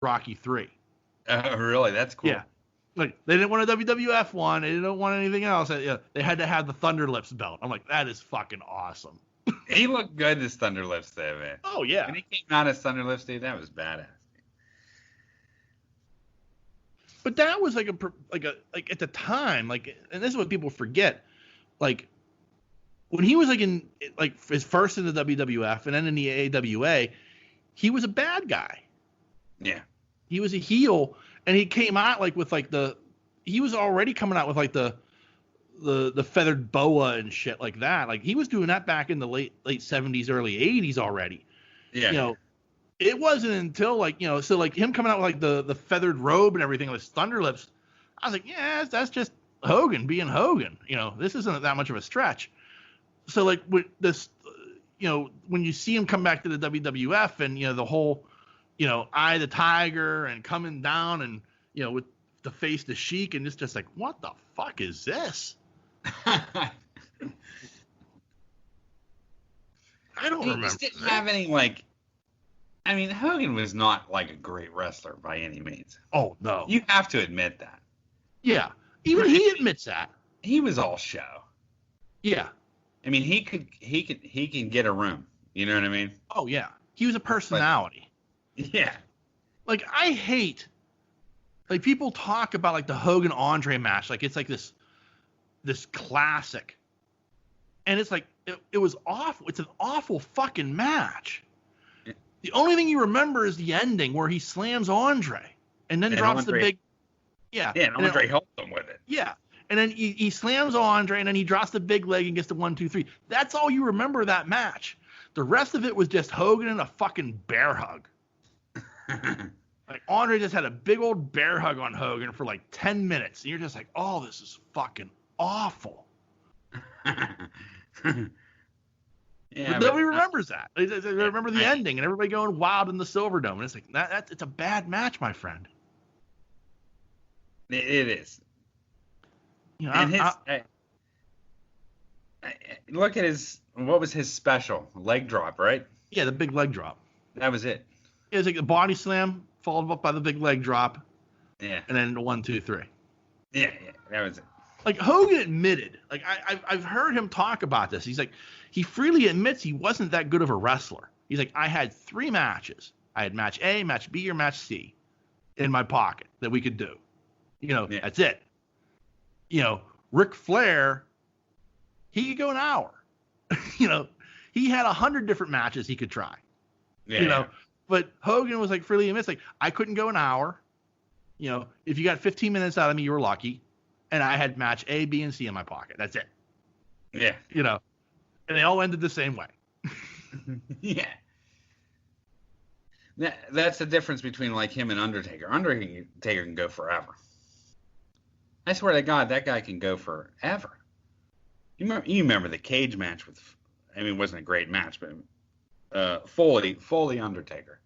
Rocky 3. Oh, really? That's cool. Yeah. Like, they didn't want a WWF one. They didn't want anything else. They had to have the Thunder Lips belt. I'm like, that is fucking awesome. He looked good as Thunder Lips, though, man. Oh, yeah. When he came out as Thunder Lips, dude, that was badass. But that was like at the time, like, and this is what people forget, like, when he was like in like his first in the WWF and then in the AWA, he was a bad guy. Yeah. He was a heel, and he came out like with like he was already coming out with like the feathered boa and shit like that. Like, he was doing that back in the late 70s, early 80s already. Yeah. You know, it wasn't until like, you know, so like him coming out with like the feathered robe and everything with Thunder Lips, I was like, yeah, that's just Hogan being Hogan. You know, this isn't that much of a stretch. So like with this, you know, when you see him come back to the WWF and, you know, the whole, you know, Eye of the Tiger and coming down and, you know, with the face to Sheik, and it's just like, what the fuck is this? I don't remember. He just didn't have any, like, I mean, Hogan was not like a great wrestler by any means. Oh, no. You have to admit that. Yeah. Even he admits that. He was all show. Yeah. I mean, he can get a room. You know what I mean? Oh, yeah. He was a personality. Yeah. Like, I hate, like, people talk about like the Hogan Andre match, like it's like this classic, and it's like it was awful. It's an awful fucking match. Yeah. The only thing you remember is the ending where he slams Andre and then drops the big. Yeah. Yeah, and Andre helped him with it. Yeah. And then he slams Andre, and then he drops the big leg and gets the 1, 2, 3. That's all you remember that match. The rest of it was just Hogan and a fucking bear hug. Like, Andre just had a big old bear hug on Hogan for like 10 minutes. And you're just like, oh, this is fucking awful. Yeah, but nobody remembers that. They remember the ending and everybody going wild in the Silverdome. And it's like, it's a bad match, my friend. It is. You know, and look at what was his special? Leg drop, right? Yeah, the big leg drop. That was it. It was like a body slam followed up by the big leg drop. Yeah. And then the 1, 2, 3. Yeah, that was it. Like, Hogan admitted, like, I've heard him talk about this. He's like, he freely admits he wasn't that good of a wrestler. He's like, I had 3 matches. I had match A, match B, or match C in my pocket that we could do. You know, That's it. You know, Ric Flair, he could go an hour. You know, he had 100 different matches he could try. Yeah. You know, but Hogan was like freely admits, like, I couldn't go an hour. You know, if you got 15 minutes out of me, you were lucky. And I had match A, B, and C in my pocket. That's it. Yeah. You know, and they all ended the same way. Yeah. That's the difference between like him and Undertaker. Undertaker can go forever. I swear to God, that guy can go forever. You remember the cage match with, I mean, it wasn't a great match, but Foley Undertaker.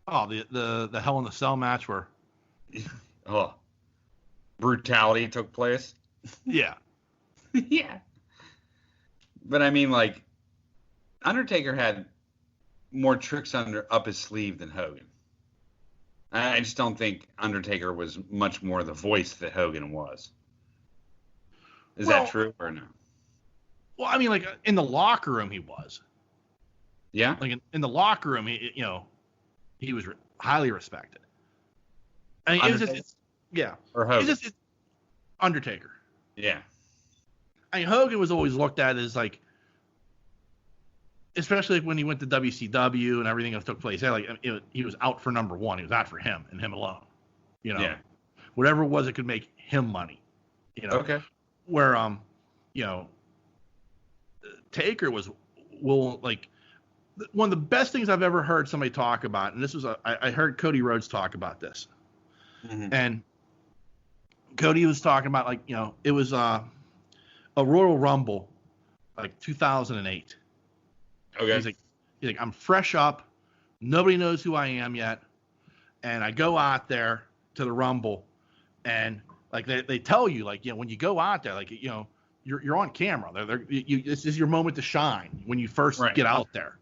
Oh, the Hell in the Cell match where brutality took place. Yeah. Yeah. But I mean, like, Undertaker had more tricks up his sleeve than Hogan. I just don't think Undertaker was much more the voice that Hogan was. Is that true or no? Well, I mean, like, in the locker room, he was. Yeah? Like, in the locker room, he was highly respected. I mean, it was just, yeah. Or Hogan? It's Undertaker. Yeah. I mean, Hogan was always looked at as, like, especially like when he went to WCW and everything else took place there, like, he was out for number one. He was out for him and him alone. You know, whatever it was that could make him money. You know, okay. Where you know, Taker was like one of the best things I've ever heard somebody talk about, and this was I heard Cody Rhodes talk about this, and Cody was talking about, like, you know, it was a Royal Rumble, like 2008. Okay. He's like, I'm fresh up. Nobody knows who I am yet. And I go out there to the Rumble, and like they tell you, like, you know, when you go out there, like, you know, you're on camera. This is your moment to shine when you first get out there.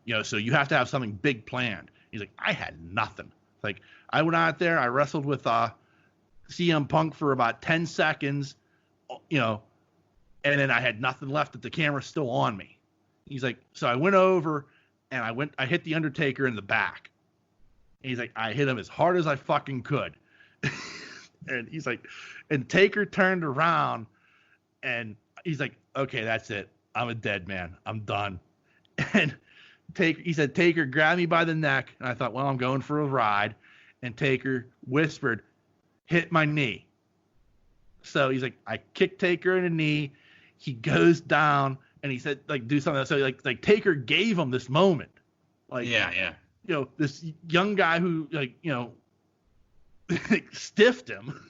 You know, so you have to have something big planned. He's like, I had nothing. Like, I went out there, I wrestled with CM Punk for about 10 seconds, you know, and then I had nothing left, but the camera's still on me. He's like, so I went over and I hit the Undertaker in the back. And he's like, I hit him as hard as I fucking could. And he's like, and Taker turned around and he's like, okay, that's it. I'm a dead man. I'm done. And he said, Taker grabbed me by the neck. And I thought, well, I'm going for a ride. And Taker whispered, hit my knee. So he's like, I kicked Taker in the knee. He goes down and he said, like, do something. So like Taker gave him this moment. Like, yeah. You know, this young guy who, like, you know, stiffed him.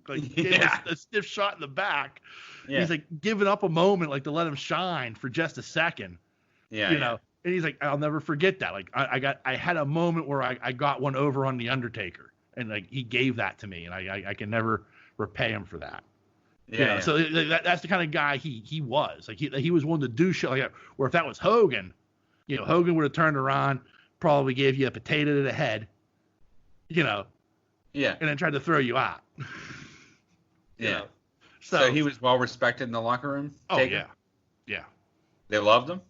Like, gave him a stiff shot in the back. Yeah. He's like giving up a moment, like, to let him shine for just a second. Yeah. You know, and he's like, I'll never forget that. Like, I had a moment where I got one over on the Undertaker, and like he gave that to me, and I can never repay him for that. Yeah. You know? So that's the kind of guy he was. Like, he was willing to do shit like that. Where if that was Hogan, you know, Hogan would have turned around, probably gave you a potato to the head, you know. Yeah. And then tried to throw you out. Yeah. Know? So he was well respected in the locker room? Oh, Taker? Yeah. They loved him?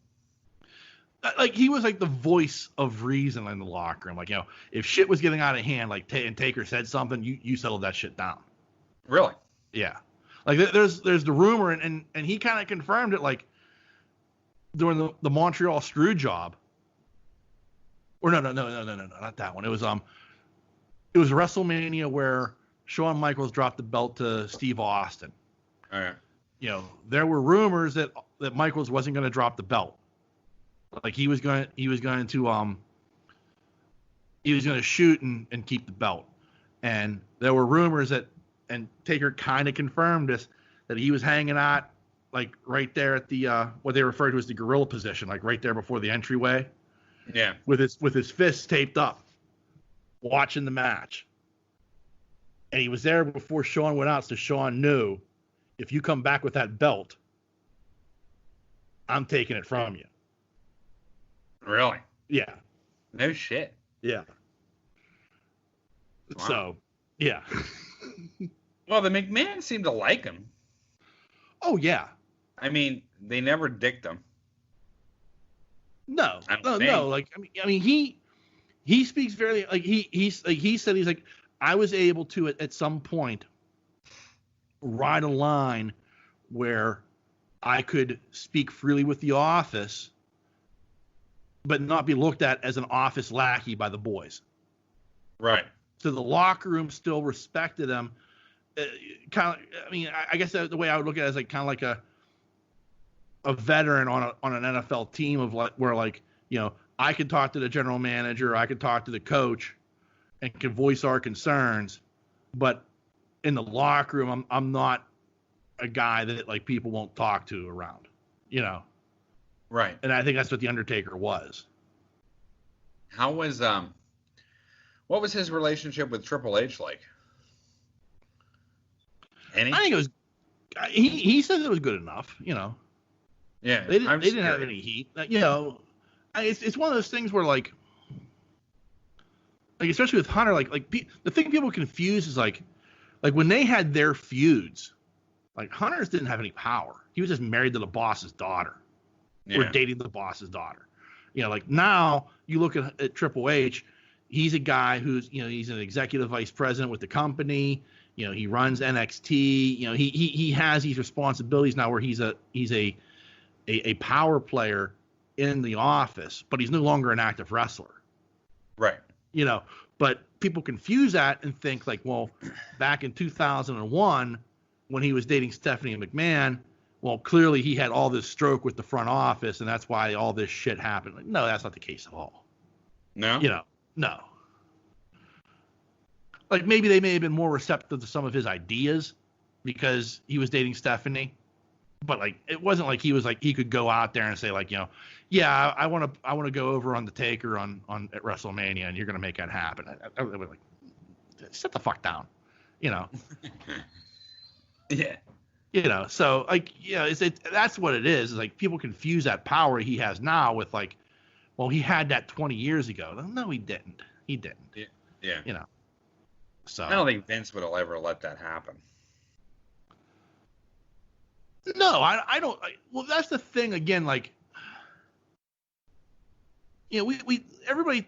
Like, he was like the voice of reason in the locker room. Like, you know, if shit was getting out of hand, like, and Taker said something, you settled that shit down. Really? Yeah. Like, there's the rumor, and he kind of confirmed it, like, during the Montreal screw job. Or no, not that one. It was WrestleMania where Shawn Michaels dropped the belt to Steve Austin. All right. You know, there were rumors that Michaels wasn't going to drop the belt. Like, he was going to shoot and keep the belt. And there were rumors that, and Taker kind of confirmed this, that he was hanging out, like, right there at the what they referred to as the gorilla position, like right there before the entryway. Yeah. With his fists taped up, watching the match. And he was there before Shawn went out, so Shawn knew, if you come back with that belt, I'm taking it from you. Really? Yeah. No shit. Yeah. Wow. So, yeah. Well, the McMahon seemed to like him. Oh, yeah. I mean, they never dicked him. No. Like, I mean, he speaks very, like, he said, he's like, I was able to, at some point, ride a line where I could speak freely with the office, but not be looked at as an office lackey by the boys. Right. So the locker room still respected him. Kind of, I mean, I guess the way I would look at it is like kind of like a veteran on an NFL team of, like, where, like, you know, I could talk to the general manager, I could talk to the coach, and can voice our concerns, but in the locker room, I'm not a guy that, like, people won't talk to around, you know. Right. And I think that's what the Undertaker was. How was what was his relationship with Triple H like? Any? I think it was. He said it was good enough, you know. Yeah. They didn't have any heat, you know. It's one of those things where, like especially with Hunter, like the thing people confuse is like when they had their feuds, like, Hunter's didn't have any power. He was just married to the boss's daughter, or dating the boss's daughter. You know, like, now you look at Triple H, he's a guy who's, you know, he's an executive vice president with the company. You know, he runs NXT. You know, he has these responsibilities now where he's a power player in the office, but he's no longer an active wrestler. Right. You know, but people confuse that and think, like, well, back in 2001 when he was dating Stephanie McMahon, well, clearly he had all this stroke with the front office, and that's why all this shit happened. Like, no, that's not the case at all. No? You know, no. Like, maybe they may have been more receptive to some of his ideas because he was dating Stephanie. But, like, it wasn't like he was, like, he could go out there and say, like, you know, yeah, I want to go over on the Taker on at WrestleMania, and you're going to make that happen. I was like, sit the fuck down, you know. Yeah. You know, so, like, yeah, that's what it is. It's like, people confuse that power he has now with, like, well, he had that 20 years ago. No, he didn't. He didn't. Yeah. Yeah. You know. So I don't think Vince would have ever let that happen. no, I don't. Well, that's the thing again. Like, you know, we everybody.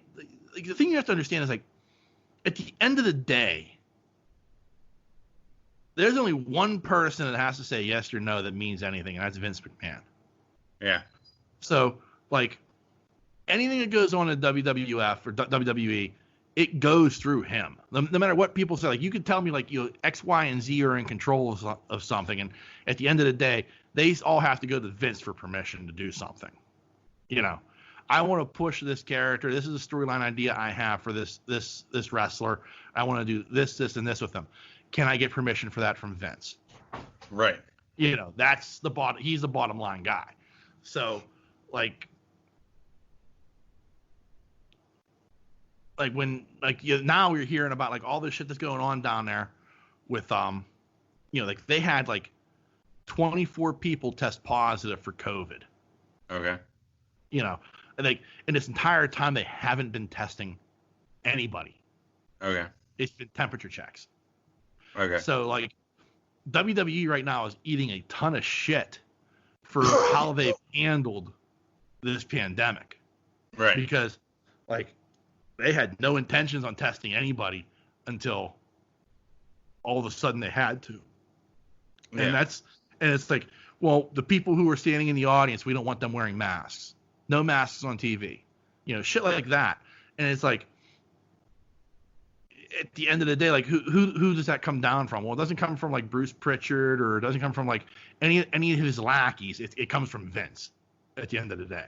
Like, the thing you have to understand is like, at the end of the day, there's only one person that has to say yes or no that means anything, and that's Vince McMahon. Yeah. So, like, anything that goes on in WWF or WWE, it goes through him. No matter what people say, like, you could tell me, like, you know, X, Y, and Z are in control of something, and at the end of the day, they all have to go to Vince for permission to do something. You know, I want to push this character. This is a storyline idea I have for this wrestler. I want to do this, and this with them. Can I get permission for that from Vince? Right. You know, that's the bottom. He's the bottom line guy. So, like when, like, you know, now we're hearing about like all this shit that's going on down there with you know, like they had like 24 people test positive for COVID. Okay. You know, and like in this entire time they haven't been testing anybody. Okay. It's been temperature checks. Okay. So like WWE right now is eating a ton of shit for how they've handled this pandemic. Right. Because like they had no intentions on testing anybody until all of a sudden they had to. Yeah. And it's like, well, the people who are standing in the audience, we don't want them wearing masks. No masks on TV. You know, shit like that. And it's like, at the end of the day, like who does that come down from? Well, it doesn't come from like Bruce Pritchard, or it doesn't come from like any of his lackeys. It comes from Vince at the end of the day.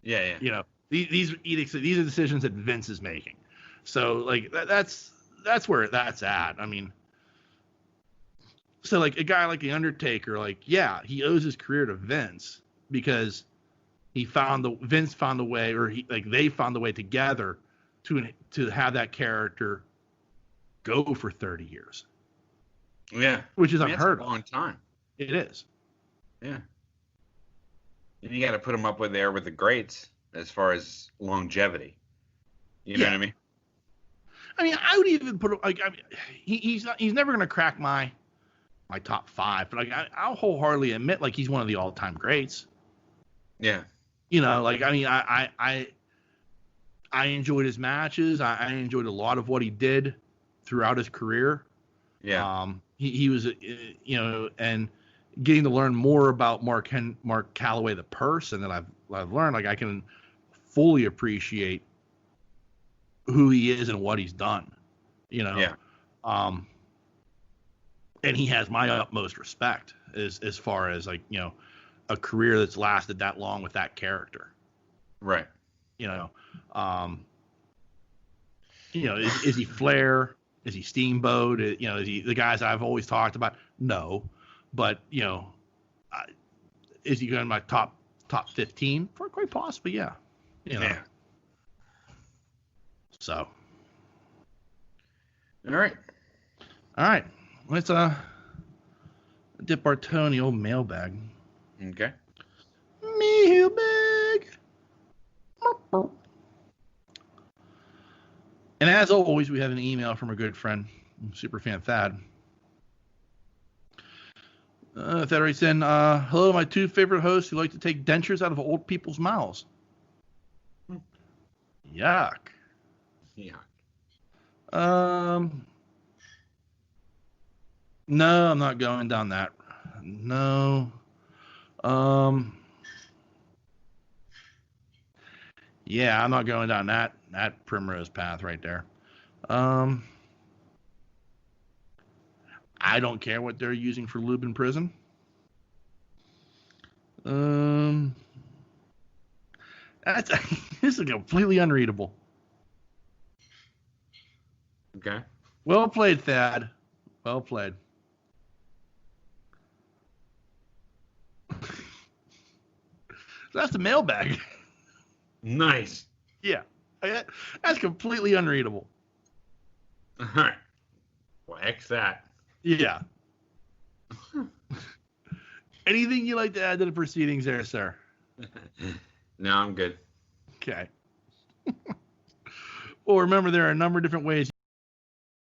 Yeah, yeah. You know, these edicts, these are decisions that Vince is making. So like that's where that's at. I mean, so like a guy like the Undertaker, like, yeah, he owes his career to Vince because Vince found a way, or they found a way together to have that character go for 30 years. Yeah. Which is unheard of. A long time. It is. Yeah. And you got to put him up with the greats as far as longevity. You know what I mean? I mean, I would even put him, like, I mean, he's never going to crack my top 5, but like I'll wholeheartedly admit, like, he's one of the all-time greats. Yeah. You know, like, I mean, I enjoyed his matches. I enjoyed a lot of what he did throughout his career. Yeah. He was, you know, and getting to learn more about Mark Calloway, the person, that I've learned, like, I can fully appreciate who he is and what he's done, you know? Yeah. And he has my utmost respect as far as, like, you know, a career that's lasted that long with that character. Right. You know, is he Flair? Is he Steamboat? You know, is he the guys I've always talked about? No, but, you know, is he going to my top 15? Quite possibly, yeah. You know. Yeah. So. All right. Let's dip our toe in the old mailbag. Okay. Mailbag. And as always, we have an email from our good friend, Superfan Thad. Thad writes in, hello, my 2 favorite hosts who like to take dentures out of old people's mouths. Yuck. No, I'm not going down that. No. Yeah, I'm not going down that primrose path right there. I don't care what they're using for lube in prison. This is completely unreadable. Okay. Well played, Thad. Well played. That's the mailbag. Nice. Yeah. That's completely unreadable. All right. Well, X that. Yeah. Anything you'd like to add to the proceedings there, sir? No, I'm good. Okay. Well, remember, there are a number of different ways